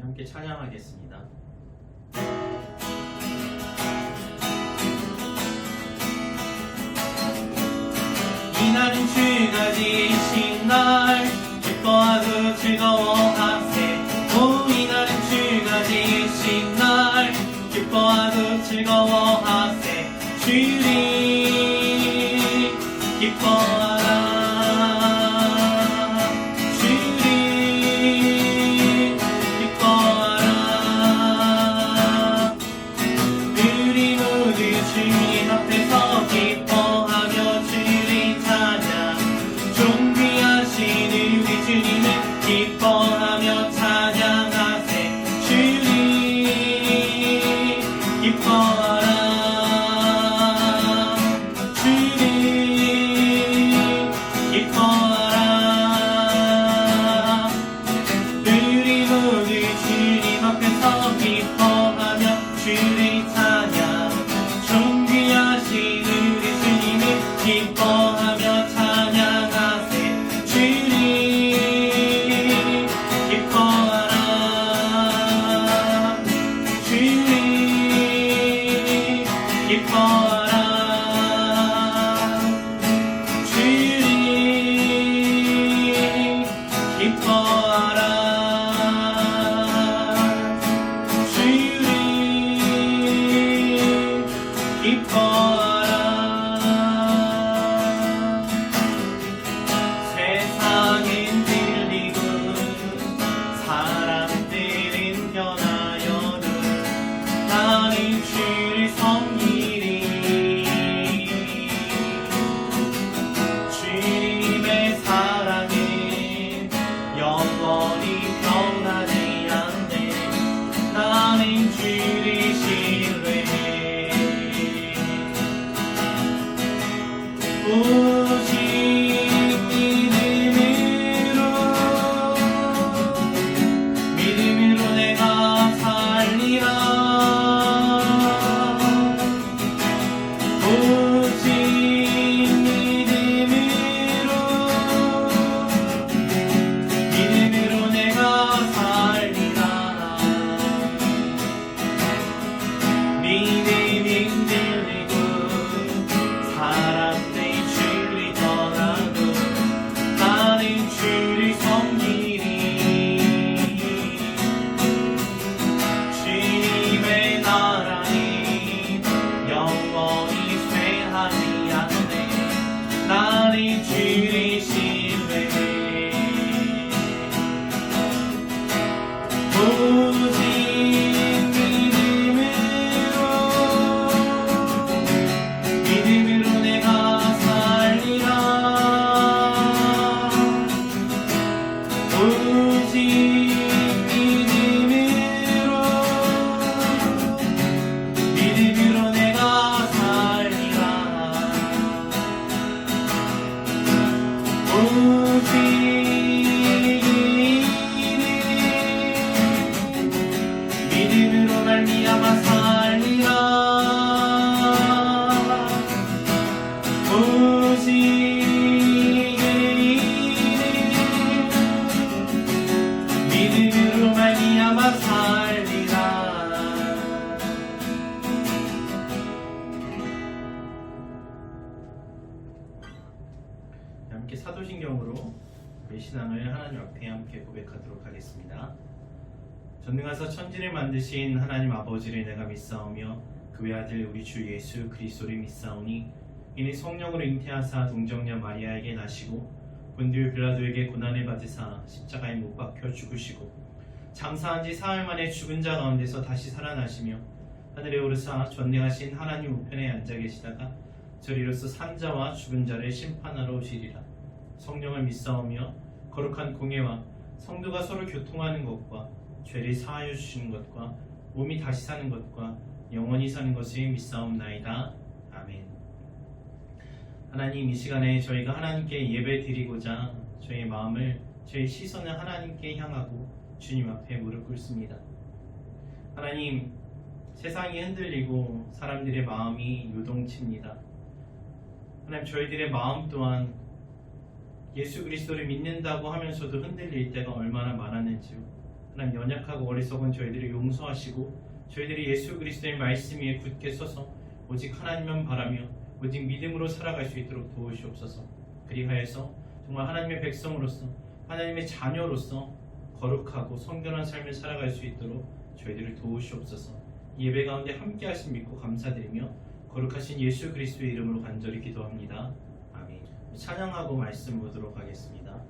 함께 찬양하겠습니다. 이날은 주가 지신 날 기뻐하고 즐거워하세. 오 이날은 주가 지신 날 기뻐하고 즐거워하세. 주리 기뻐하라. 주리 기뻐하라. 우리 모두 주님 앞에서 기뻐하며 주를 찬양. 존귀하신 우리 주님을 기뻐하며 찬양하세. 주리 기뻐하라. 주리 기뻐하라. 우리 모두 주님 앞에서 기뻐하며 주를 찬양. 존귀하신 우리 주님을 기뻐하며 찬양하세. 주리 기뻐하라. 주리 기뻐하라. 주리 기뻐하라. 주리 기뻐하라. 세상은 들리고 사람들은 변하여도 나는 주를 섬기리. 주님의 사랑은 영원히 변하지 않네. 나는 주를 신뢰해. 오직 믿음으로 내가 살리라. 오직 믿음으로 내가 살리라. 믿음이 흔들리고 사람들이 주를 떠나고 나는 주를 섬기리. 주님의 나라는 영원히 쇠하지 않네. 나는 주를 신뢰해. 오직 믿음으로 내가 살리라. 오직 믿음으로 내가 살리라. 오직 믿음으로 말미암아 살리라. 오직 믿음으로 말미암아 살리라. 함께 사도신경으로 우리 신앙을 하나님 앞에 함께 고백하도록 하겠습니다. 전능하사 천지를 만드신 하나님 아버지를 내가 믿사오며 그 외아들 우리 주 예수 그리스도를 믿사오니 이는 성령으로 잉태하사 동정녀 마리아에게 나시고 본디오 빌라도에게 고난을 받으사 십자가에 못 박혀 죽으시고 장사한 지 사흘 만에 죽은 자 가운데서 다시 살아나시며 하늘에 오르사 전능하신 하나님 우편에 앉아 계시다가 저리로서 산자와 죽은 자를 심판하러 오시리라. 성령을 믿사오며 거룩한 공예와 성도가 서로 교통하는 것과 죄를 사하여 주시는 것과 몸이 다시 사는 것과 영원히 사는 것을 믿사옵나이다. 아멘. 하나님, 이 시간에 저희가 하나님께 예배 드리고자 저희의 마음을, 저희 시선을 하나님께 향하고 주님 앞에 무릎 꿇습니다. 하나님, 세상이 흔들리고 사람들의 마음이 요동칩니다. 하나님, 저희들의 마음 또한 예수 그리스도를 믿는다고 하면서도 흔들릴 때가 얼마나 많았는지요. 하나님 연약하고 어리석은 저희들을 용서하시고 저희들이 예수 그리스도의 말씀 위에 굳게 서서 오직 하나님만 바라며 오직 믿음으로 살아갈 수 있도록 도우시옵소서. 그리하여서 정말 하나님의 백성으로서 하나님의 자녀로서 거룩하고 성결한 삶을 살아갈 수 있도록 저희들을 도우시옵소서. 이 예배 가운데 함께 하신 믿고 감사드리며 거룩하신 예수 그리스도의 이름으로 간절히 기도합니다. 아멘. 찬양하고 말씀 보도록 하겠습니다.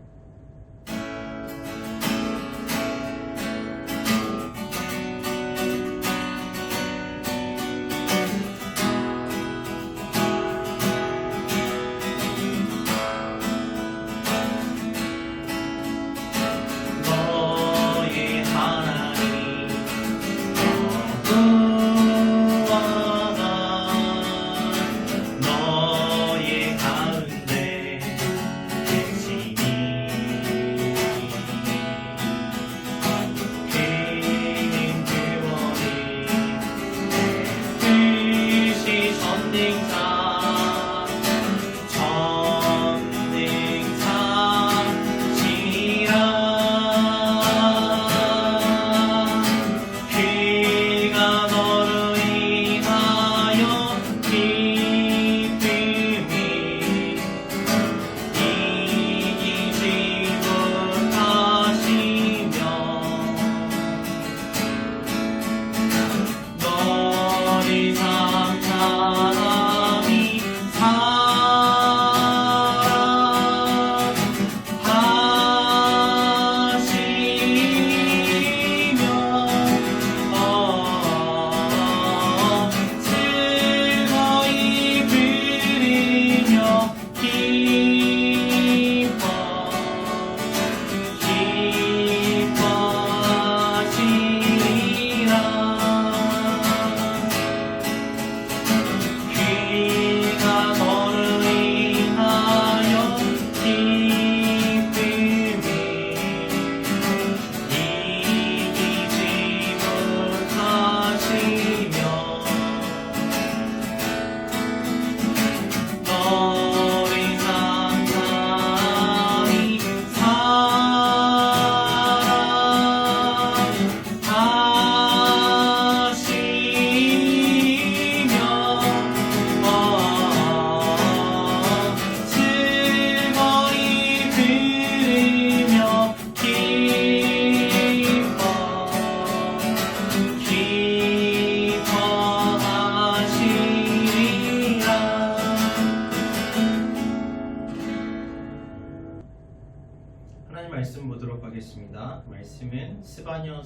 말씀 보도록 하겠습니다. 말씀은 스바냐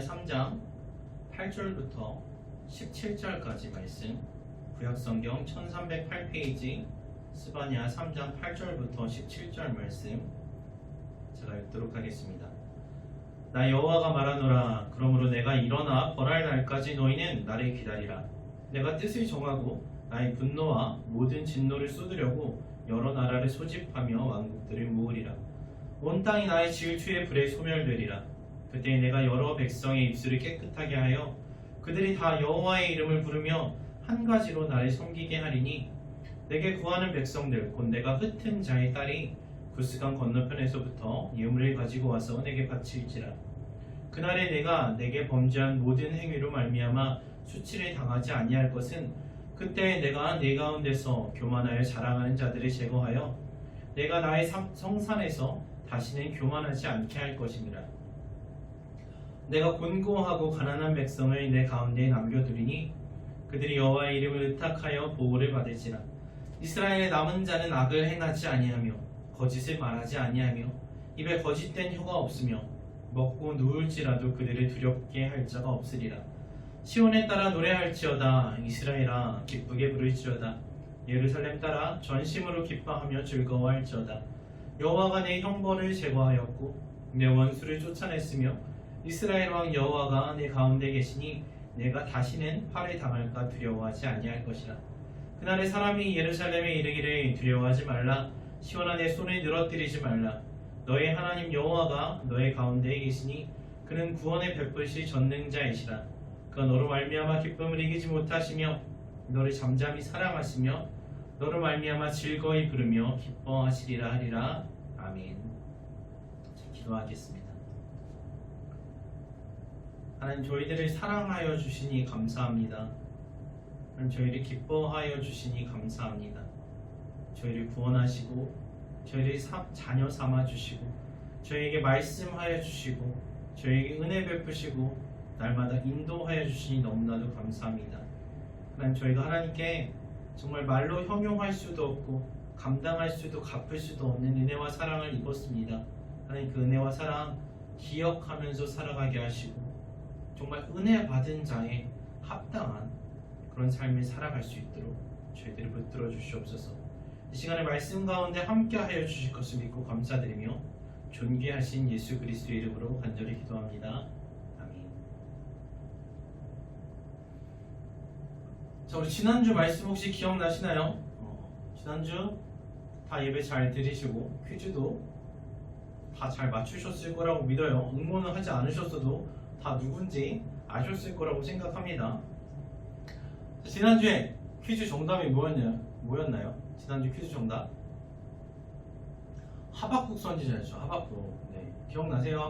3장 8절부터 17절까지 말씀, 구약성경 1308페이지 스바냐 3장 8절부터 17절 말씀 제가 읽도록 하겠습니다. 나 여호와가 말하노라. 그러므로 내가 일어나 벌할 날까지 너희는 나를 기다리라. 내가 뜻을 정하고 나의 분노와 모든 진노를 쏟으려고 여러 나라를 소집하며 왕국들을 모으리라. 온 땅이 나의 질투의 불에 소멸되리라. 그때 내가 여러 백성의 입술을 깨끗하게 하여 그들이 다 여호와의 이름을 부르며 한 가지로 나를 섬기게 하리니, 내게 구하는 백성들 곧 내가 흩은 자의 딸이 구스강 건너편에서부터 예물을 가지고 와서 내게 바칠지라. 그날에 내가 내게 범죄한 모든 행위로 말미암아 수치를 당하지 아니할 것은, 그때 내가 내 가운데서 교만하여 자랑하는 자들을 제거하여 내가 나의 성산에서 다시는 교만하지 않게 할 것이니라. 내가 곤고하고 가난한 백성을 내 가운데 남겨두리니 그들이 여호와의 이름을 의탁하여 보호를 받을지라. 이스라엘의 남은 자는 악을 행하지 아니하며 거짓을 말하지 아니하며 입에 거짓된 혀가 없으며 먹고 누울지라도 그들을 두렵게 할 자가 없으리라. 시온에 따라 노래할지어다. 이스라엘아 기쁘게 부를지어다. 예루살렘 따라 전심으로 기뻐하며 즐거워할지어다. 여호와가 내 형벌을 제거하였고 내 원수를 쫓아냈으며 이스라엘 왕 여호와가 내 가운데 계시니 내가 다시는 팔을 당할까 두려워하지 아니할 것이라. 그날에 사람이 예루살렘에 이르기를 두려워하지 말라. 시온아 내 손을 늘어뜨리지 말라. 너의 하나님 여호와가 너의 가운데에 계시니 그는 구원의 베푸실 전능자이시라. 그가 너로 말미암아 기쁨을 이기지 못하시며 너를 잠잠히 사랑하시며 너로 말미암아 즐거이 부르며 기뻐하시리라 하리라. 아멘. 기도하겠습니다. 하나님 저희들을 사랑하여 주시니 감사합니다. 하나님 저희를 기뻐하여 주시니 감사합니다. 저희를 구원하시고 저희를 자녀 삼아 주시고 저희에게 말씀하여 주시고 저희에게 은혜 베푸시고 날마다 인도하여 주시니 너무나도 감사합니다. 하나님 저희가 하나님께 정말 말로 형용할 수도 없고 감당할 수도 갚을 수도 없는 은혜와 사랑을 입었습니다. 하나님 그 은혜와 사랑 기억하면서 살아가게 하시고 정말 은혜 받은 자에 합당한 그런 삶을 살아갈 수 있도록 저희들을 붙들어 주시옵소서. 이 시간에 말씀 가운데 함께하여 주실 것을 믿고 감사드리며 존귀하신 예수 그리스도의 이름으로 간절히 기도합니다. 아멘. 자, 우리 지난주 말씀 혹시 기억나시나요? 지난주 다 예배 잘 들으시고 퀴즈도 다 잘 맞추셨을 거라고 믿어요. 응모는 하지 않으셨어도 다 누군지 아셨을 거라고 생각합니다. 지난주에 퀴즈 정답이 뭐였나요? 지난주 퀴즈 정답 하박국 선지자였죠. 하박국. 네, 기억나세요?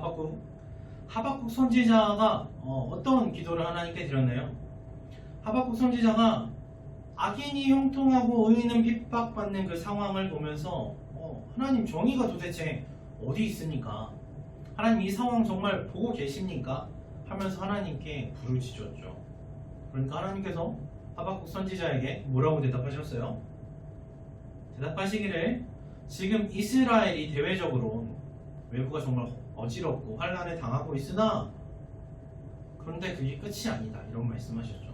하박국 선지자가 어떤 기도를 하나님께 드렸나요? 하박국 선지자가 악인이 형통하고 의인은 핍박받는 그 상황을 보면서 하나님 정의가 도대체 어디 있습니까? 하나님 이 상황 정말 보고 계십니까? 하면서 하나님께 부르짖었죠. 그러니까 하나님께서 하박국 선지자에게 뭐라고 대답하셨어요? 대답하시기를 지금 이스라엘이 대외적으로 외부가 정말 어지럽고 환난을 당하고 있으나 그런데 그게 끝이 아니다 이런 말씀하셨죠.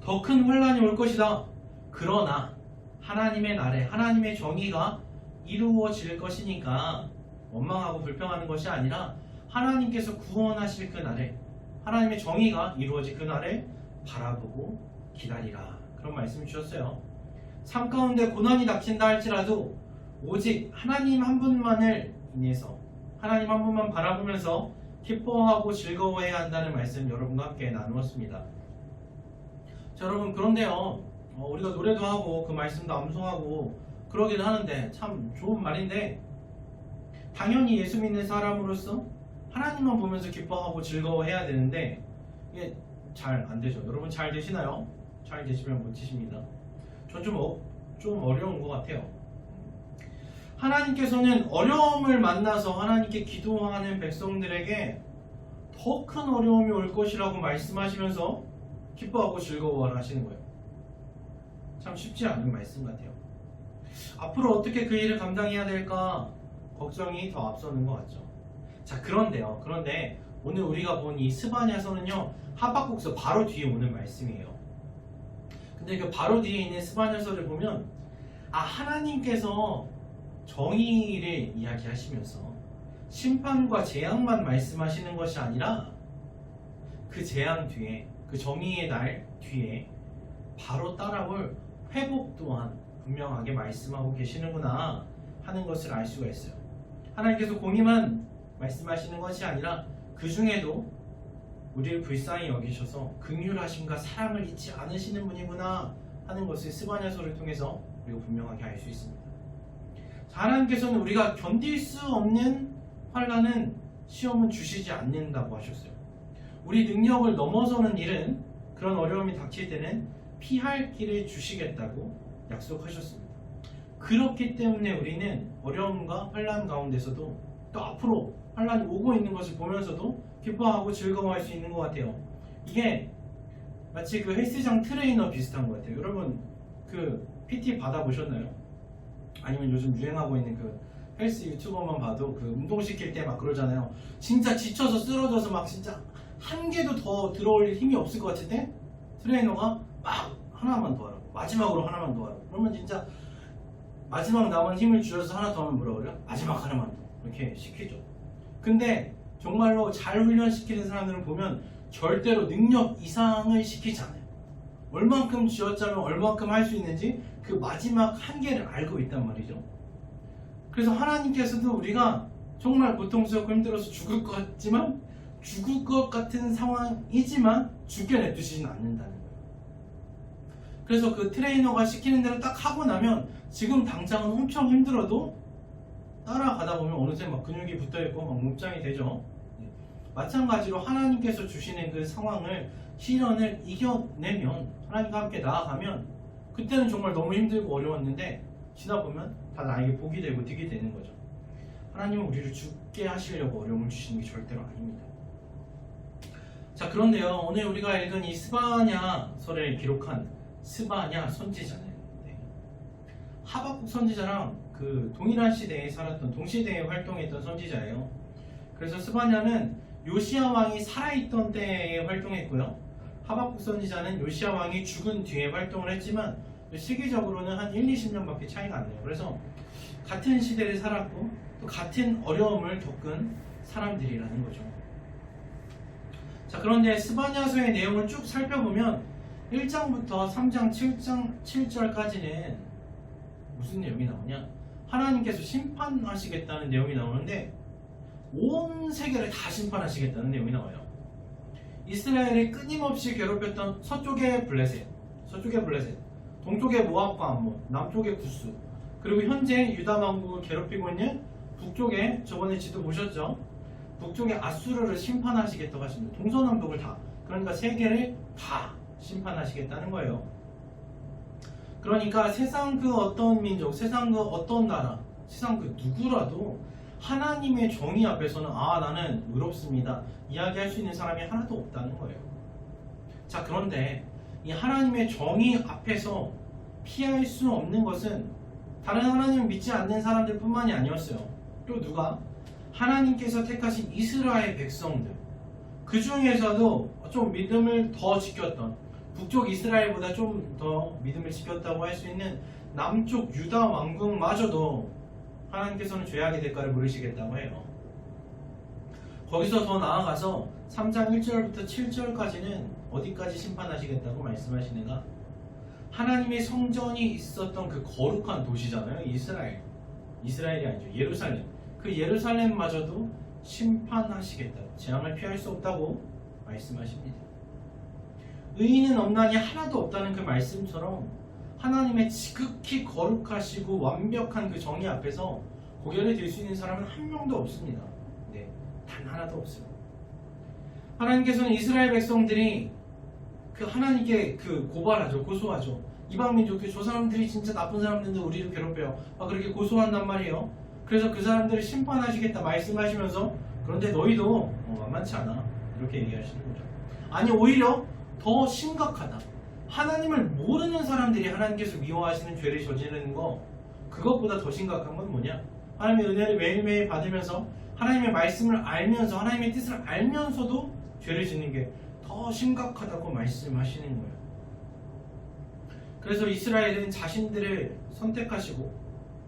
더 큰 환난이 올 것이다. 그러나 하나님의 날에 하나님의 정의가 이루어질 것이니까 원망하고 불평하는 것이 아니라 하나님께서 구원하실 그 날에 하나님의 정의가 이루어질 그 날을 바라보고 기다리라 그런 말씀 주셨어요. 삶 가운데 고난이 닥친다 할지라도 오직 하나님 한 분만을 인해서 하나님 한 분만 바라보면서 기뻐하고 즐거워해야 한다는 말씀 여러분과 함께 나누었습니다. 자, 여러분 그런데요 우리가 노래도 하고 그 말씀도 암송하고 그러긴 하는데 참 좋은 말인데 당연히 예수 믿는 사람으로서 하나님만 보면서 기뻐하고 즐거워해야 되는데 이게 잘 안 되죠. 여러분 잘 되시나요? 잘 되시면 멋지십니다. 전 좀 어려운 것 같아요. 하나님께서는 어려움을 만나서 하나님께 기도하는 백성들에게 더 큰 어려움이 올 것이라고 말씀하시면서 기뻐하고 즐거워하시는 거예요. 참 쉽지 않은 말씀 같아요. 앞으로 어떻게 그 일을 감당해야 될까 걱정이 더 앞서는 것 같죠. 자, 그런데 오늘 우리가 본 이 스바냐서는요 하박국서 바로 뒤에 오는 말씀이에요. 근데 그 바로 뒤에 있는 스바냐서를 보면 하나님께서 정의를 이야기하시면서 심판과 재앙만 말씀하시는 것이 아니라 그 재앙 뒤에 그 정의의 날 뒤에 바로 따라올 회복 또한 분명하게 말씀하고 계시는구나 하는 것을 알 수가 있어요. 하나님께서 공의만 말씀하시는 것이 아니라 그 중에도 우리를 불쌍히 여기셔서 긍휼하심과 사랑을 잊지 않으시는 분이구나 하는 것을 스바냐서를 통해서 우리가 분명하게 알 수 있습니다. 하나님께서는 우리가 견딜 수 없는 환난은 시험은 주시지 않는다고 하셨어요. 우리 능력을 넘어서는 일은 그런 어려움이 닥칠 때는 피할 길을 주시겠다고 약속하셨습니다. 그렇기 때문에 우리는 어려움과 환난 가운데서도 또 앞으로 환난이 오고 있는 것을 보면서도 기뻐하고 즐거워할 수 있는 것 같아요. 이게 마치 그 헬스장 트레이너 비슷한 것 같아요. 여러분 그 PT 받아보셨나요? 아니면 요즘 유행하고 있는 그 헬스 유튜버만 봐도 그 운동시킬 때 막 그러잖아요. 진짜 지쳐서 쓰러져서 막 진짜 한 개도 더 들어올 힘이 없을 것 같을 때 트레이너가 막 하나만 더 하라고 마지막으로 하나만 더 하라고 그러면 진짜 마지막 남은 힘을 줄여서 하나 더 하면 뭐라 그래요? 마지막 하나만 더 이렇게 시키죠. 근데 정말로 잘 훈련시키는 사람들을 보면 절대로 능력 이상을 시키지 않아요. 얼만큼 쥐어짜면 얼만큼 할 수 있는지 그 마지막 한계를 알고 있단 말이죠. 그래서 하나님께서도 우리가 정말 고통스럽고 힘들어서 죽을 것 같은 상황이지만 죽게 냅두시진 않는다는 거예요. 그래서 그 트레이너가 시키는 대로 딱 하고 나면 지금 당장은 엄청 힘들어도 따라가다 보면 어느새 막 근육이 붙어있고 막 몸짱이 되죠. 마찬가지로 하나님께서 주시는 그 상황을 시련을 이겨내면 하나님과 함께 나아가면 그때는 정말 너무 힘들고 어려웠는데 지나보면 다 나에게 복이 되고 득이 되는 거죠. 하나님은 우리를 죽게 하시려고 어려움을 주시는 게 절대로 아닙니다. 자, 그런데요, 오늘 우리가 읽은 이 스바냐서를 기록한 스바냐 선지자는 하박국 선지자랑 그 동일한 시대에 살았던 동시대에 활동했던 선지자예요. 그래서 스바냐는 요시야 왕이 살아있던 때에 활동했고요. 하박국 선지자는 요시야 왕이 죽은 뒤에 활동을 했지만 시기적으로는 한 1, 20년밖에 차이가 안 나요. 그래서 같은 시대를 살았고 또 같은 어려움을 겪은 사람들이라는 거죠. 자, 그런데 스바냐서의 내용을 쭉 살펴보면 1장부터 3장 7절까지는 무슨 내용이 나오냐? 하나님께서 심판하시겠다는 내용이 나오는데 온 세계를 다 심판하시겠다는 내용이 나와요. 이스라엘을 끊임없이 괴롭혔던 서쪽의 블레셋, 동쪽의 모압과 암몬, 남쪽의 구스, 그리고 현재 유다 왕국을 괴롭히고 있는 북쪽에, 저번에 지도 보셨죠? 북쪽의 아수르를 심판하시겠다고 하십니다. 동서남북을 다, 그러니까 세계를 다 심판하시겠다는 거예요. 그러니까 세상 그 어떤 민족, 세상 그 어떤 나라, 세상 그 누구라도 하나님의 정의 앞에서는 나는 의롭습니다 이야기할 수 있는 사람이 하나도 없다는 거예요. 자, 그런데 이 하나님의 정의 앞에서 피할 수 없는 것은 다른 하나님을 믿지 않는 사람들 뿐만이 아니었어요. 또 누가? 하나님께서 택하신 이스라엘 백성들, 그 중에서도 좀 믿음을 더 지켰던, 북쪽 이스라엘보다 좀 더 믿음을 지켰다고 할 수 있는 남쪽 유다 왕국마저도 하나님께서는 죄악의 대가를 물으시겠다고 해요. 거기서 더 나아가서 3장 1절부터 7절까지는 어디까지 심판하시겠다고 말씀하시는가? 하나님의 성전이 있었던 그 거룩한 도시잖아요. 이스라엘이 아니죠. 예루살렘. 그 예루살렘마저도 심판하시겠다고, 재앙을 피할 수 없다고 말씀하십니다. 의인은 없나니 하나도 없다는 그 말씀처럼 하나님의 지극히 거룩하시고 완벽한 그 정의 앞에서 고개를 들 수 있는 사람은 한 명도 없습니다. 네, 단 하나도 없어요. 하나님께서는 이스라엘 백성들이 그 하나님께 그 고소하죠. 이방 민족들, 저 사람들이 진짜 나쁜 사람들인데 우리를 괴롭혀요. 그렇게 고소한단 말이에요. 그래서 그 사람들을 심판하시겠다 말씀하시면서, 그런데 너희도 만만치 않아, 이렇게 얘기하시는 거죠. 아니, 오히려 더 심각하다. 하나님을 모르는 사람들이 하나님께서 미워하시는 죄를 저지르는 거, 그것보다 더 심각한 건 뭐냐? 하나님의 은혜를 매일매일 받으면서 하나님의 말씀을 알면서 하나님의 뜻을 알면서도 죄를 짓는 게 더 심각하다고 말씀하시는 거예요. 그래서 이스라엘은 자신들을 선택하시고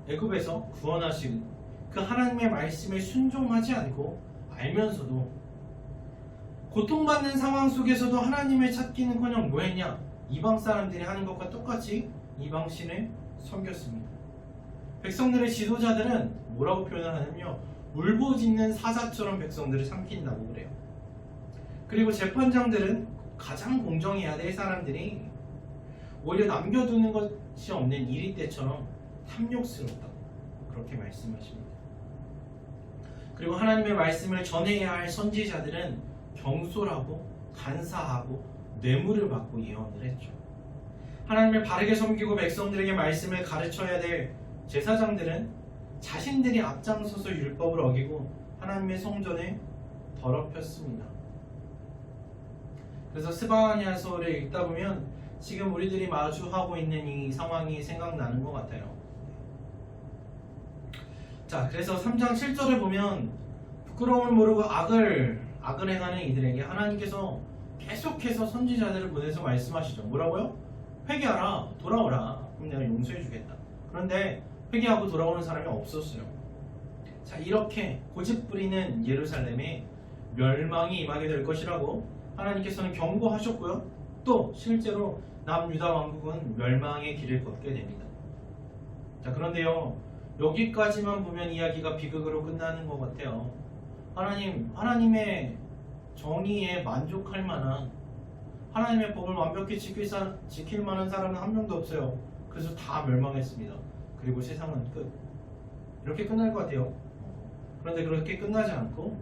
애굽에서 구원하신 그 하나님의 말씀에 순종하지 않고 알면서도 고통받는 상황 속에서도 하나님을 찾기는커녕 뭐했냐? 이방 사람들이 하는 것과 똑같이 이방신을 섬겼습니다. 백성들의 지도자들은 뭐라고 표현을 하냐면요, 울부짖는 사자처럼 백성들을 삼킨다고 그래요. 그리고 재판장들은 가장 공정해야 될 사람들이 오히려 남겨두는 것이 없는 이리떼처럼 탐욕스럽다고 그렇게 말씀하십니다. 그리고 하나님의 말씀을 전해야 할 선지자들은 경솔하고 간사하고 뇌물을 받고 예언을 했죠. 하나님을 바르게 섬기고 백성들에게 말씀을 가르쳐야 될 제사장들은 자신들이 앞장서서 율법을 어기고 하나님의 성전을 더럽혔습니다. 그래서 스바냐서를 읽다 보면 지금 우리들이 마주하고 있는 이 상황이 생각나는 것 같아요. 자, 그래서 3장 7절을 보면 부끄러움을 모르고 악을 행하는 이들에게 하나님께서 계속해서 선지자들을 보내서 말씀하시죠. 뭐라고요? 회개하라, 돌아오라, 그럼 내가 용서해 주겠다. 그런데 회개하고 돌아오는 사람이 없었어요. 자, 이렇게 고집부리는 예루살렘에 멸망이 임하게 될 것이라고 하나님께서는 경고하셨고요. 또 실제로 남유다 왕국은 멸망의 길을 걷게 됩니다. 자, 그런데요, 여기까지만 보면 이야기가 비극으로 끝나는 것 같아요. 하나님의 정의에 만족할 만한, 하나님의 법을 완벽히 지킬 만한 사람은 한 명도 없어요. 그래서 다 멸망했습니다. 그리고 세상은 끝. 이렇게 끝날 것 같아요. 그런데 그렇게 끝나지 않고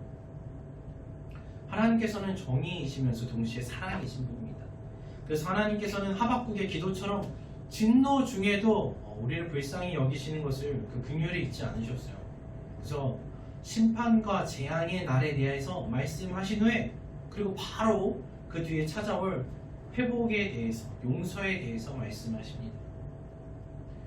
하나님께서는 정의이시면서 동시에 사랑이신 분입니다. 그래서 하나님께서는 하박국의 기도처럼 진노 중에도 우리를 불쌍히 여기시는 것을 그 긍휼히 잊지 않으셨어요. 그래서 심판과 재앙의 날에 대해서 말씀하신 후에 그리고 바로 그 뒤에 찾아올 회복에 대해서, 용서에 대해서 말씀하십니다.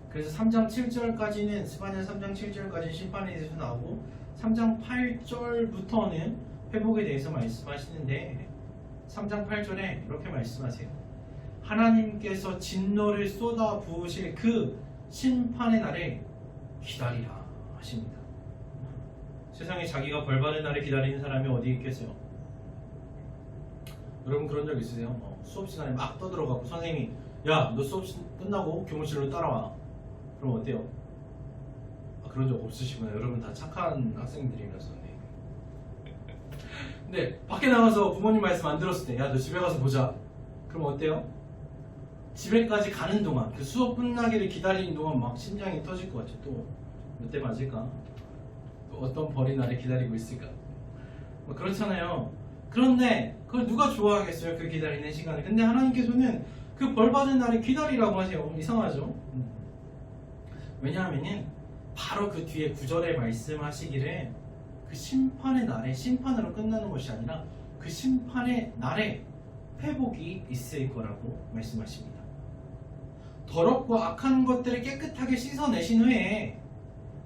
그래서 3장 7절까지는 스바냐 3장 7절까지 심판에 대해서 나오고 3장 8절부터는 회복에 대해서 말씀하시는데 3장 8절에 이렇게 말씀하세요. 하나님께서 진노를 쏟아 부으실 그 심판의 날에 기다리라 하십니다. 세상에 자기가 벌받은 날을 기다리는 사람이 어디 있겠어요? 여러분 그런 적 있으세요? 수업 시간에 막 떠들어가고 선생님이 야, 너 수업 끝나고 교무실로 따라와. 그럼 어때요? 그런 적 없으시구나. 여러분 다 착한 학생들이라서. 네. 근데 밖에 나가서 부모님 말씀 안 들었을 때 야, 너 집에 가서 보자. 그럼 어때요? 집에까지 가는 동안 그 수업 끝나기를 기다리는 동안 막 심장이 터질 것 같죠. 또 몇 대 맞을까? 또 어떤 벌이 나를 기다리고 있을까? 뭐 그렇잖아요. 그런데 그걸 누가 좋아하겠어요? 그 기다리는 시간을. 근데 하나님께서는 그 벌받은 날을 기다리라고 하세요. 이상하죠? 왜냐하면은 바로 그 뒤에 9절에 말씀하시기를 그 심판의 날에 심판으로 끝나는 것이 아니라 그 심판의 날에 회복이 있을 거라고 말씀하십니다. 더럽고 악한 것들을 깨끗하게 씻어내신 후에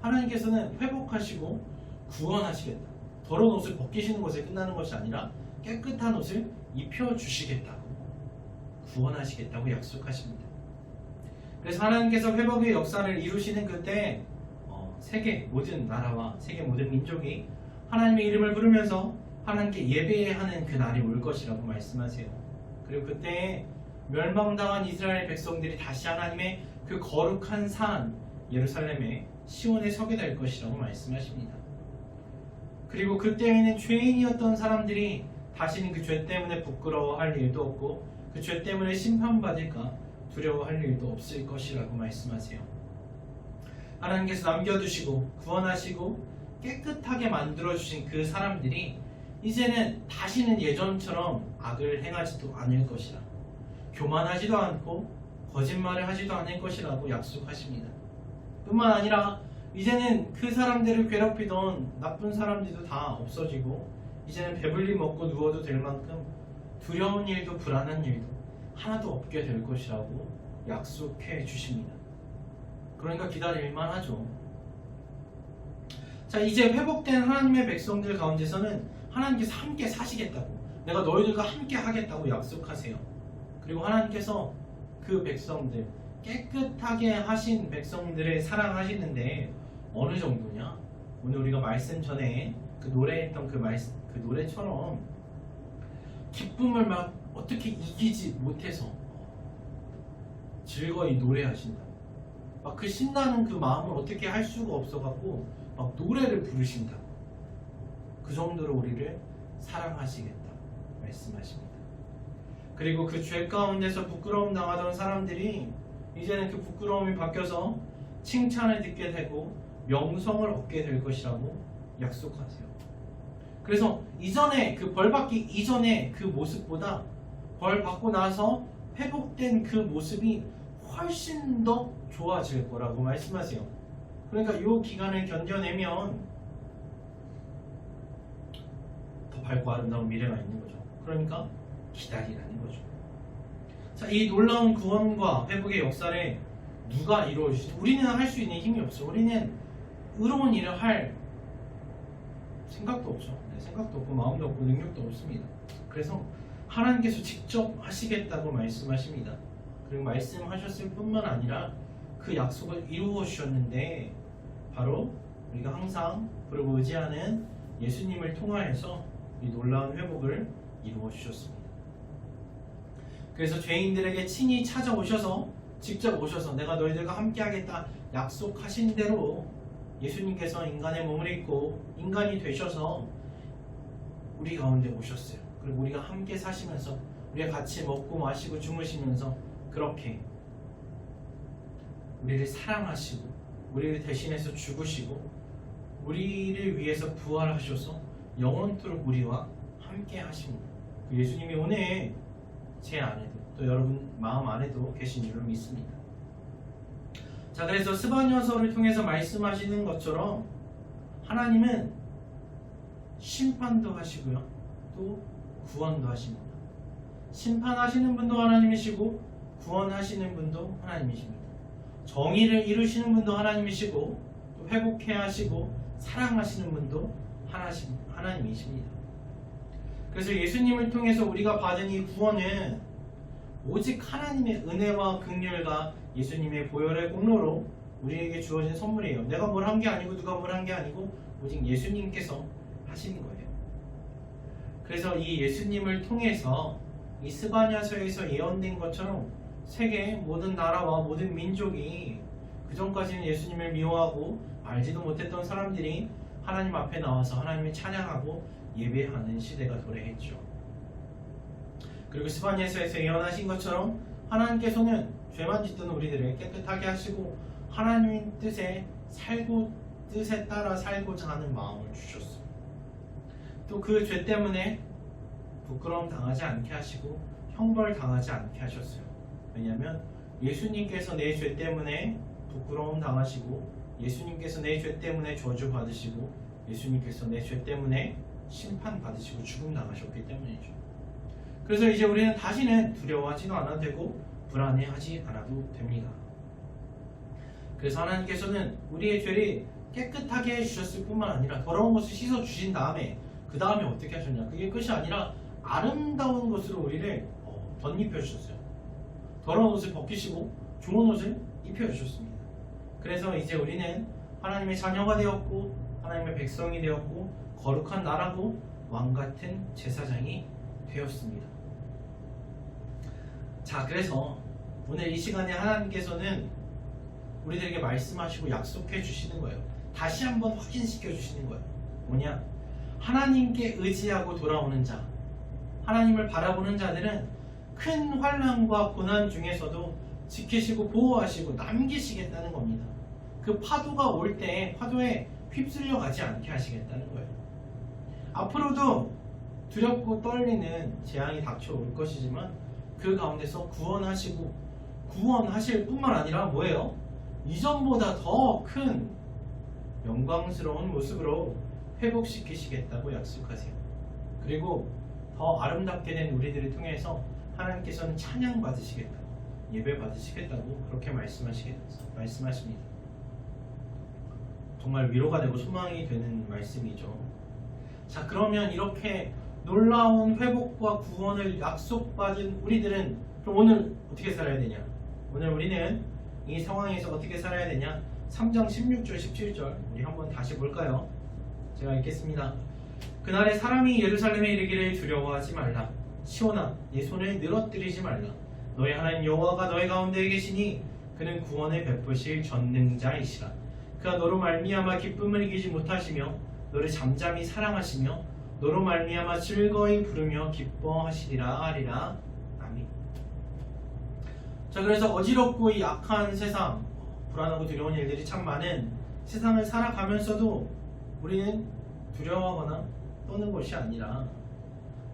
하나님께서는 회복하시고 구원하시겠다. 더러운 옷을 벗기시는 것에 끝나는 것이 아니라 깨끗한 옷을 입혀주시겠다고 구원하시겠다고 약속하십니다. 그래서 하나님께서 회복의 역사를 이루시는 그때 세계 모든 나라와 세계 모든 민족이 하나님의 이름을 부르면서 하나님께 예배하는 그 날이 올 것이라고 말씀하세요. 그리고 그때 멸망당한 이스라엘 백성들이 다시 하나님의 그 거룩한 산 예루살렘의 시온에 서게 될 것이라고 말씀하십니다. 그리고 그때에는 죄인이었던 사람들이 다시는 그 죄 때문에 부끄러워할 일도 없고 그 죄 때문에 심판받을까 두려워할 일도 없을 것이라고 말씀하세요. 하나님께서 남겨두시고 구원하시고 깨끗하게 만들어주신 그 사람들이 이제는 다시는 예전처럼 악을 행하지도 않을 것이라, 교만하지도 않고 거짓말을 하지도 않을 것이라고 약속하십니다. 뿐만 아니라 이제는 그 사람들을 괴롭히던 나쁜 사람들도 다 없어지고 이제는 배불리 먹고 누워도 될 만큼 두려운 일도 불안한 일도 하나도 없게 될 것이라고 약속해 주십니다. 그러니까 기다릴만 하죠. 자, 이제 회복된 하나님의 백성들 가운데서는 하나님께서 함께 사시겠다고, 내가 너희들과 함께 하겠다고 약속하세요. 그리고 하나님께서 그 백성들, 깨끗하게 하신 백성들을 사랑하시는데 어느 정도냐? 오늘 우리가 말씀 전에 그 노래했던 그 노래처럼 기쁨을 막 어떻게 이기지 못해서 즐거이 노래하신다. 막 그 신나는 그 마음을 어떻게 할 수가 없어갖고 막 노래를 부르신다. 그 정도로 우리를 사랑하시겠다 말씀하십니다. 그리고 그 죄 가운데서 부끄러움 당하던 사람들이 이제는 그 부끄러움이 바뀌어서 칭찬을 듣게 되고 명성을 얻게 될 것이라고 약속하세요. 그래서 이전에 그 벌 받기 이전의 그 모습보다 벌 받고 나서 회복된 그 모습이 훨씬 더 좋아질 거라고 말씀하세요. 그러니까 이 기간을 견뎌내면 더 밝고 아름다운 미래가 있는 거죠. 그러니까 기다리라는 거죠. 자, 이 놀라운 구원과 회복의 역사를 누가 이루어주시죠? 우리는 할 수 있는 힘이 없어요. 우리는 의로운 일을 할 생각도 없죠. 생각도 없고 마음도 없고 능력도 없습니다. 그래서 하나님께서 직접 하시겠다고 말씀하십니다. 그리고 말씀하셨을 뿐만 아니라 그 약속을 이루어 주셨는데 바로 우리가 항상 부르고 의지하는 예수님을 통하여서 이 놀라운 회복을 이루어 주셨습니다. 그래서 죄인들에게 친히 찾아오셔서 직접 오셔서 내가 너희들과 함께 하겠다 약속하신 대로 예수님께서 인간의 몸을 입고 인간이 되셔서 우리 가운데 오셨어요. 그리고 우리가 함께 사시면서 우리가 같이 먹고 마시고 주무시면서 그렇게 우리를 사랑하시고 우리를 대신해서 죽으시고 우리를 위해서 부활하셔서 영원토록 우리와 함께 하십니다. 그 예수님이 오늘 제 안에도 또 여러분 마음 안에도 계신 줄로 믿습니다. 자, 그래서 스바냐서를 통해서 말씀하시는 것처럼 하나님은 심판도 하시고요, 또 구원도 하십니다. 심판하시는 분도 하나님이시고 구원하시는 분도 하나님이십니다. 정의를 이루시는 분도 하나님이시고 또 회복해 하시고 사랑하시는 분도 하나님이십니다. 그래서 예수님을 통해서 우리가 받은 이 구원은 오직 하나님의 은혜와 긍휼과 예수님의 보혈의 공로로 우리에게 주어진 선물이에요. 내가 뭘 한 게 아니고 누가 뭘 한 게 아니고 오직 예수님께서 하신 거예요. 그래서 이 예수님을 통해서 이 스바냐서에서 예언된 것처럼 세계의 모든 나라와 모든 민족이 그전까지는 예수님을 미워하고 알지도 못했던 사람들이 하나님 앞에 나와서 하나님을 찬양하고 예배하는 시대가 도래했죠. 그리고 스바냐서에서 예언하신 것처럼 하나님께서는 죄만 짓던 우리들을 깨끗하게 하시고 하나님 뜻에 따라 살고자 하는 마음을 주셨어요. 또 그 죄 때문에 부끄러움 당하지 않게 하시고 형벌 당하지 않게 하셨어요. 왜냐하면 예수님께서 내 죄 때문에 부끄러움 당하시고 예수님께서 내 죄 때문에 저주 받으시고 예수님께서 내 죄 때문에 심판 받으시고 죽음 당하셨기 때문이죠. 그래서 이제 우리는 다시는 두려워하지도 않아도 되고 불안해하지 않아도 됩니다. 그래서 하나님께서는 우리의 죄를 깨끗하게 해주셨을 뿐만 아니라 더러운 것을 씻어주신 다음에 그 다음에 어떻게 하셨냐, 그게 끝이 아니라 아름다운 것으로 우리를 덧입혀주셨어요. 더러운 옷을 벗기시고 좋은 옷을 입혀주셨습니다. 그래서 이제 우리는 하나님의 자녀가 되었고 하나님의 백성이 되었고 거룩한 나라고 왕같은 제사장이 되었습니다. 자, 그래서 오늘 이 시간에 하나님께서는 우리들에게 말씀하시고 약속해 주시는 거예요. 다시 한번 확인시켜 주시는 거예요. 뭐냐? 하나님께 의지하고 돌아오는 자, 하나님을 바라보는 자들은 큰 환난과 고난 중에서도 지키시고 보호하시고 남기시겠다는 겁니다. 그 파도가 올 때 파도에 휩쓸려 가지 않게 하시겠다는 거예요. 앞으로도 두렵고 떨리는 재앙이 닥쳐올 것이지만 그 가운데서 구원하시고 구원하실 뿐만 아니라 뭐예요? 이전보다 더 큰 영광스러운 모습으로 회복시키시겠다고 약속하세요. 그리고 더 아름답게 된 우리들을 통해서 하나님께서는 찬양 받으시겠다고, 예배 받으시겠다고 그렇게 말씀하십니다. 정말 위로가 되고 소망이 되는 말씀이죠. 자, 그러면 이렇게 놀라운 회복과 구원을 약속받은 우리들은 그럼 오늘 어떻게 살아야 되냐? 오늘 우리는 이 상황에서 어떻게 살아야 되냐? 3장 16절 17절 우리 한번 다시 볼까요? 제가 읽겠습니다. 그날에 사람이 예루살렘에 이르기를 두려워하지 말라. 시온아, 네 손을 늘어뜨리지 말라. 너희 하나님 여호와가 너희 가운데 계시니 그는 구원을 베푸실 전능자이시라. 그가 너로 말미암아 기쁨을 이기지 못하시며 너를 잠잠히 사랑하시며 너로 말미암아 즐거이 부르며 기뻐하시리라 하리라. 아멘. 자, 그래서 어지럽고 이 약한 세상, 불안하고 두려운 일들이 참 많은 세상을 살아가면서도 우리는 두려워하거나 떠는 것이 아니라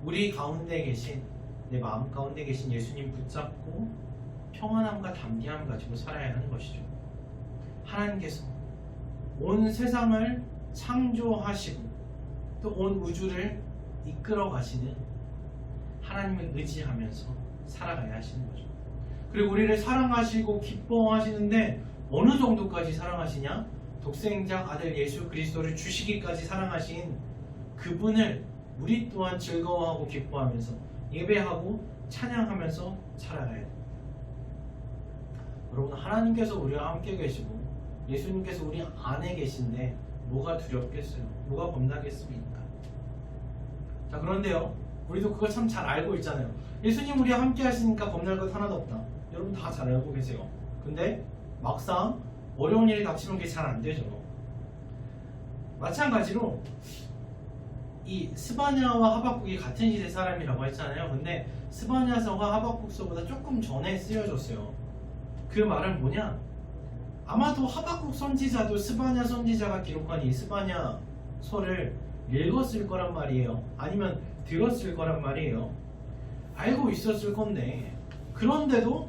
우리 가운데 계신, 내 마음 가운데 계신 예수님 붙잡고 평안함과 담대함 가지고 살아야 하는 것이죠. 하나님께서 온 세상을 창조하시고 또 온 우주를 이끌어 가시는 하나님을 의지하면서 살아가야 하시는 거죠. 그리고 우리를 사랑하시고 기뻐하시는데 어느 정도까지 사랑하시냐? 독생자 아들 예수 그리스도를 주시기까지 사랑하신 그분을 우리 또한 즐거워하고 기뻐하면서 예배하고 찬양하면서 살아가야 돼요. 여러분, 하나님께서 우리와 함께 계시고 예수님께서 우리 안에 계신데 뭐가 두렵겠어요? 뭐가 겁나겠습니까? 자, 그런데요, 우리도 그걸 참 잘 알고 있잖아요. 예수님 우리와 함께 하시니까 겁날 것 하나도 없다. 여러분 다 잘 알고 계세요. 근데 막상 어려운 일이 닥치면 그게 잘 안 되죠. 마찬가지로 이 스바냐와 하박국이 같은 시대 사람이라고 했잖아요. 근데 스바냐서가 하박국서보다 조금 전에 쓰여졌어요. 그 말은 뭐냐? 아마도 하박국 선지자도 스바냐 선지자가 기록한 이 스바냐서를 읽었을 거란 말이에요. 아니면 들었을 거란 말이에요. 알고 있었을 건데, 그런데도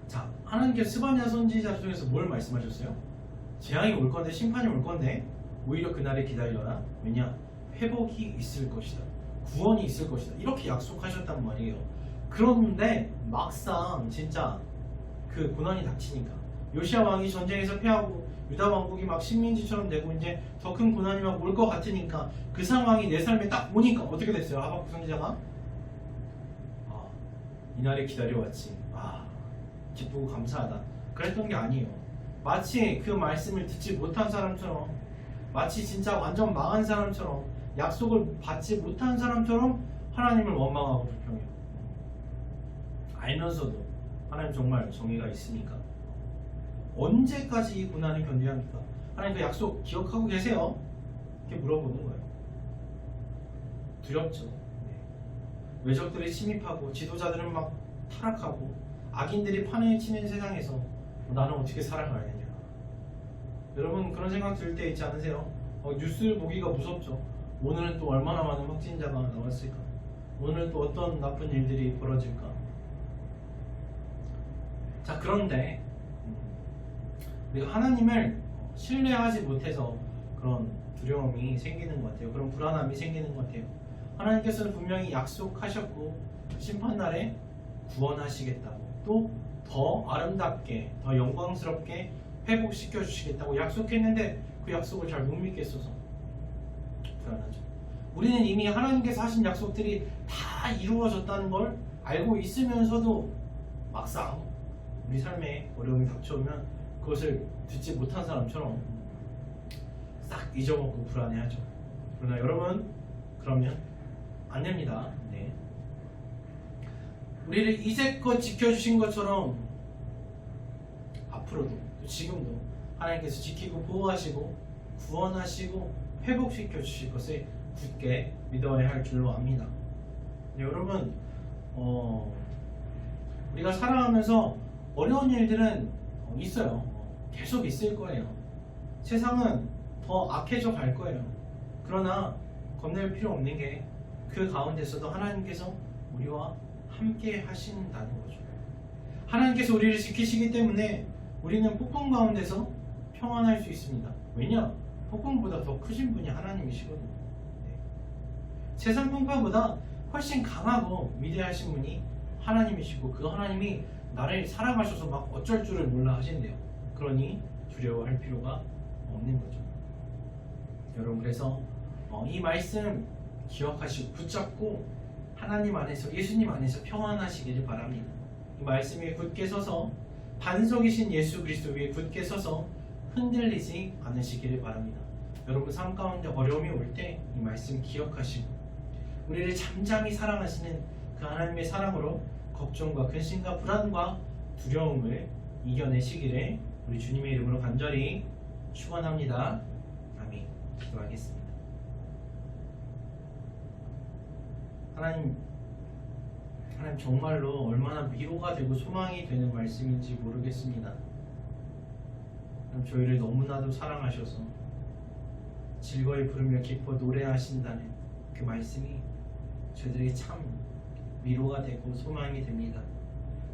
자, 하나님께서 스바냐 선지자 중에서 뭘 말씀하셨어요? 재앙이 올 건데, 심판이 올 건데 오히려 그날에 기다려라. 왜냐? 회복이 있을 것이다, 구원이 있을 것이다, 이렇게 약속하셨단 말이에요. 그런데 막상 진짜 그 고난이 닥치니까, 요시야 왕이 전쟁에서 패하고 유다 왕국이 막 식민지처럼 되고 이제 더 큰 고난이 막 올 것 같으니까, 그 상황이 내 삶에 딱 오니까 어떻게 됐어요? 하박국 선지자가 이날에 기다려왔지, 기쁘고 감사하다, 그랬던 게 아니에요. 마치 그 말씀을 듣지 못한 사람처럼, 마치 진짜 완전 망한 사람처럼, 약속을 받지 못한 사람처럼 하나님을 원망하고 불평해요. 알면서도 하나님 정말 정의가 있으니까 언제까지 이 고난을 견뎌야 합니까? 하나님 그 약속 기억하고 계세요? 이렇게 물어보는 거예요. 두렵죠. 외적들이 침입하고 지도자들은 막 타락하고 악인들이 판을 치는 세상에서 나는 어떻게 살아가야겠냐. 여러분 그런 생각 들 때 있지 않으세요? 뉴스를 보기가 무섭죠. 오늘은 또 얼마나 많은 확진자가 나왔을까? 오늘은 또 어떤 나쁜 일들이 벌어질까? 자, 그런데 우리가 하나님을 신뢰하지 못해서 그런 두려움이 생기는 것 같아요. 그런 불안함이 생기는 것 같아요. 하나님께서는 분명히 약속하셨고 심판날에 구원하시겠다고, 또 더 아름답게 더 영광스럽게 회복시켜 주시겠다고 약속했는데 그 약속을 잘 못 믿겠어서 불안하죠. 우리는 이미 하나님께서 하신 약속들이 다 이루어졌다는 걸 알고 있으면서도 막상 우리 삶에 어려움이 닥쳐오면 그것을 듣지 못한 사람처럼 싹 잊어먹고 불안해하죠. 그러나 여러분, 그러면 안 됩니다. 네. 우리를 이제껏 지켜주신 것처럼 앞으로도, 지금도 하나님께서 지키고 보호하시고 구원하시고 회복시켜 주실 것을 굳게 믿어야 할 줄로 압니다. 네, 여러분, 우리가 살아가면서 어려운 일들은 있어요. 계속 있을 거예요. 세상은 더 악해져 갈 거예요. 그러나 겁낼 필요 없는 게, 그 가운데서도 하나님께서 우리와 함께 하신다는 거죠. 하나님께서 우리를 지키시기 때문에 우리는 폭풍 가운데서 평안할 수 있습니다. 왜냐? 폭풍보다 더 크신 분이 하나님이시거든요. 네. 세상 풍파보다 훨씬 강하고 위대하신 분이 하나님이시고, 그 하나님이 나를 사랑하셔서 막 어쩔 줄을 몰라 하신대요. 그러니 두려워할 필요가 없는 거죠. 여러분, 그래서 이 말씀 기억하시고 붙잡고 하나님 안에서, 예수님 안에서 평안하시기를 바랍니다. 이 말씀 위에 굳게 서서, 반석이신 예수 그리스도 위에 굳게 서서 흔들리지 않으시기를 바랍니다. 여러분 삶 가운데 어려움이 올 때 이 말씀 기억하시고, 우리를 잠잠히 사랑하시는 그 하나님의 사랑으로 걱정과 근심과 불안과 두려움을 이겨내시기를 우리 주님의 이름으로 간절히 축원합니다. 아멘. 기도하겠습니다. 하나님 정말로 얼마나 위로가 되고 소망이 되는 말씀인지 모르겠습니다. 저희를 너무나도 사랑하셔서 즐거이 부르며 기뻐 노래하신다는 그 말씀이 저희들에게 참 위로가 되고 소망이 됩니다.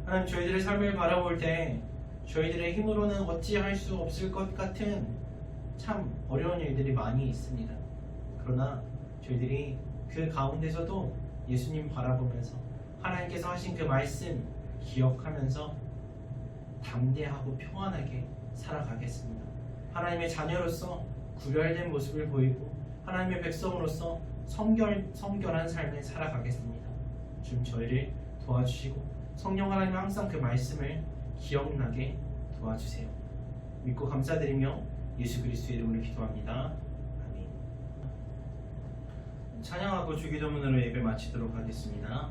하나님, 저희들의 삶을 바라볼 때 저희들의 힘으로는 어찌할 수 없을 것 같은 참 어려운 일들이 많이 있습니다. 그러나 저희들이 그 가운데서도 예수님 바라보면서 하나님께서 하신 그 말씀 기억하면서 담대하고 평안하게 살아가겠습니다. 하나님의 자녀로서 구별된 모습을 보이고 하나님의 백성으로서 성결한 삶을 살아가겠습니다. 주님, 저희를 도와주시고 성령 하나님 항상 그 말씀을 기억나게 도와주세요. 믿고 감사드리며 예수 그리스도의 이름으로 기도합니다. 아멘. 찬양하고 주기도문으로 예배 마치도록 하겠습니다.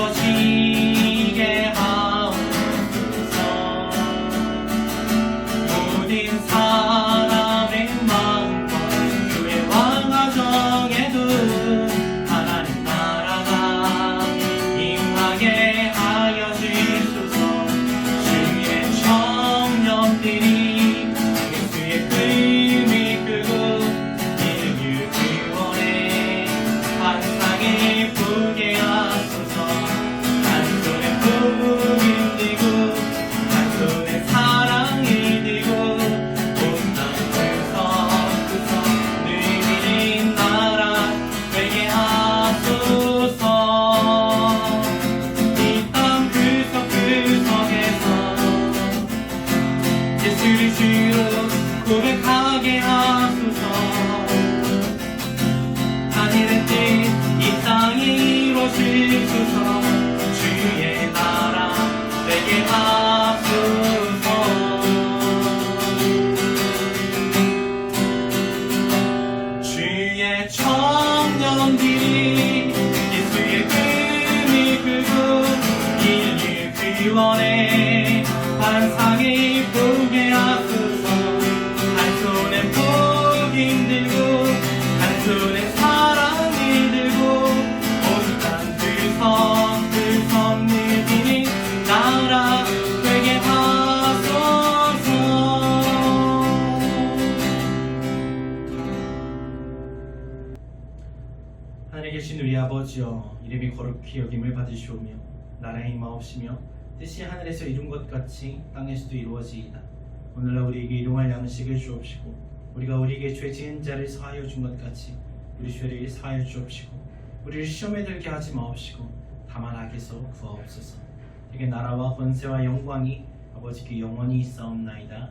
이루어지게 하옵소서. 모든 사람의 마음과 교회와 가정에도 하나님 나라가 임하게 하여 주소서. 주의 청년들이 예수의 금을 끄고 인류 구원의 환상을 보게 하소서. 한 손에 복음을 들고 한 손에 사랑을 들고 온 땅 구석구석 누리는 나라 되게 하소서. 이 땅 구석구석에서 예수를 주로 고백하게 하소서. 하늘의 뜻 이 땅에 이루어지소서. 주의 나라 되게 하소서. 주의 청년들이 예수의 금을 끄고 인류 구원의 환상을 보게 하소서. 한 손에 복음 들고 한 손에 사랑을 들고 온 땅 구석구석 누리는 나라 되게 하소서. 하늘에 계신 우리 아버지여, 이름이 거룩히 여김을 받으시오며 나라의 임하옵시며 뜻이 하늘에서 이룬 것 같이 땅에서도 이루어지이다. 오늘날 우리에게 일용할 양식을 주옵시고 우리가 우리에게 죄 지은 자를 사하여 준 것 같이 우리 죄를 사하여 주옵시고 우리를 시험에 들게 하지 마옵시고 다만 악에서 구하옵소서. 이게 나라와 권세와 영광이 아버지께 영원히 있사옵나이다.